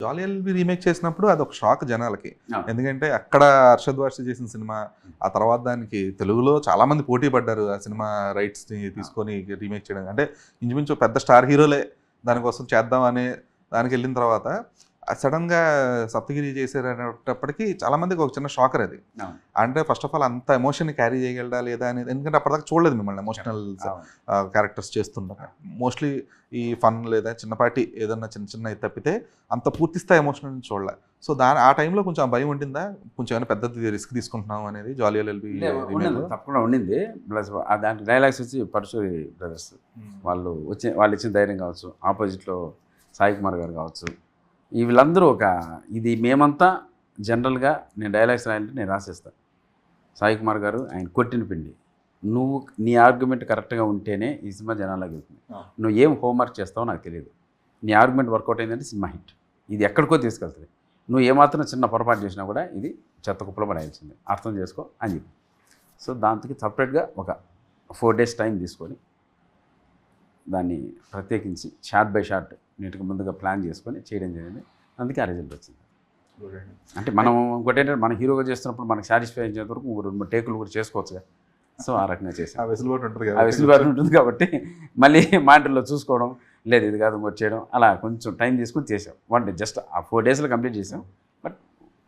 జాలీ LB remake చేసినప్పుడు అదొక shock జనాలకి. ఆ. ఎందుకంటే అక్కడ అర్షద్ వార్సి చేసిన సినిమా, ఆ తర్వాత దానికి తెలుగులో చాలా మంది పోటీ పడ్డారు ఆ సినిమా రైట్స్ని తీసుకొని రీమేక్ చేయడం. అంటే ఇంచుమించు పెద్ద స్టార్ హీరోలే దానికోసం చేద్దాం అనే దానికి వెళ్ళిన తర్వాత సడన్గా సప్తగిరి చేసేటప్పటికి చాలా మందికి ఒక చిన్న షాకర్ అది. అవును. అంటే ఫస్ట్ ఆఫ్ ఆల్ అంత ఎమోషన్ క్యారీ చేయగలడా లేదా అనేది, ఎందుకంటే అప్పటిదాకా చూడలేదు మిమ్మల్ని ఎమోషనల్ అవును. క్యారెక్టర్స్ చేస్తుంటారు. మోస్ట్లీ ఈ ఫన్ లేదా చిన్నపాటి ఏదన్నా చిన్న చిన్న తప్పితే అంత పూర్తి స్థాయి ఎమోషనల్ చూడలే. సో ఆ టైంలో కొంచెం ఆ భయం ఉండిందా, కొంచెం ఏమైనా పెద్ద రిస్క్ తీసుకుంటున్నాం అనేది జాలీ ఎల్బీ ఉండింది, తప్పకుండా ఉండింది. ప్లస్ దాంట్లో డైలాగ్స్ వచ్చి పరశురి బ్రదర్స్ వాళ్ళు ఇచ్చిన ధైర్యం కావచ్చు, ఆపోజిట్లో సాయి కుమార్ గారు కావచ్చు, ఈ వీళ్ళందరూ ఇది మేమంతా జనరల్గా నేను డైలాగ్స్ రాయాలంటే నేను రాసేస్తాను. సాయి కుమార్ గారు ఆయన కొట్టిన పిండి, నువ్వు నీ ఆర్గ్యుమెంట్ కరెక్ట్గా ఉంటేనే ఈ సినిమా జనాల్లోకి వెళ్తుంది. నువ్వు ఏం హోంవర్క్ చేస్తావో నాకు తెలియదు, నీ ఆర్గ్యుమెంట్ వర్కౌట్ అయిందంటే సినిమా హిట్, ఇది ఎక్కడికో తీసుకెళ్తుంది. నువ్వు ఏమాత్రం చిన్న పొరపాటు చేసినా కూడా ఇది చెత్త కుప్పలో పడాల్సింది, అర్థం చేసుకో అని చెప్పి. సో దాంతో సపరేట్గా ఒక 4 days టైం తీసుకొని దాన్ని ప్రత్యేకించి షార్ట్ బై షార్ట్ నీట్గా ముందుగా ప్లాన్ చేసుకొని చేయడం జరిగింది. అందుకే ఆ రిజల్ట్ వచ్చింది. అంటే మనం ఇంకోటి ఏంటంటే మన హీరోగా చేస్తున్నప్పుడు మనకు సాటిస్ఫై అయ్యేంత వరకు 2-3 టేకులు కూడా చేసుకోవచ్చుగా. సో ఆ రకంగా చేసాం. ఆ వెసులుబాటు ఉంటుంది ఆ వెసులుబాటు ఉంటుంది కాబట్టి మళ్ళీ మాటల్లో చూసుకోవడం, లేదు ఇది కాదు ఇంకోటి చేయడం, అలా కొంచెం టైం తీసుకుని చేసాం. జస్ట్ ఆ 4 daysలో కంప్లీట్ చేసాం. బట్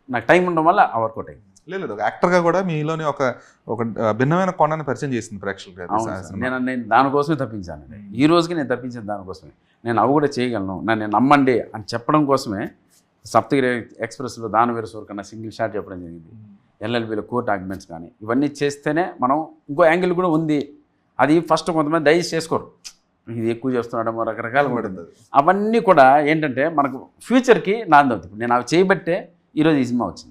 నాకు టైం ఉండడం వల్ల ఆ వర్కౌట్ అయింది. లేదు, ఒక యాక్టర్గా కూడా మీలోని ఒక భిన్నమైన కోణాన్ని పరిచయం చేసింది ప్రేక్షకులకి. నేను దానికోసమే తప్పించాను. ఈ రోజుకి నేను తప్పించాను దానికోసమే. నేను అవి కూడా చేయగలను, నన్ను నమ్మండి అని చెప్పడం కోసమే సప్తగిరి ఎక్స్ప్రెస్లో దానవీర సూర్ కన్నా సింగిల్ షాట్ చెప్పడం జరిగింది. ఎల్ఎల్బీలో కోర్ట్ ఆర్గ్యుమెంట్స్ కానీ ఇవన్నీ చేస్తేనే మనం ఇంకో యాంగిల్ కూడా ఉంది. అది ఫస్ట్ కొంతమంది డైజెస్ట్ చేసుకోరు, ఇది ఎక్కువ చేస్తున్నాడేమో రకరకాలుగా ఉంటుంది. అవన్నీ కూడా ఏంటంటే మనకు ఫ్యూచర్కి నాంది అవుతుంది. నేను అవి చేయబట్టే ఈరోజు ఈ సినిమా వచ్చింది.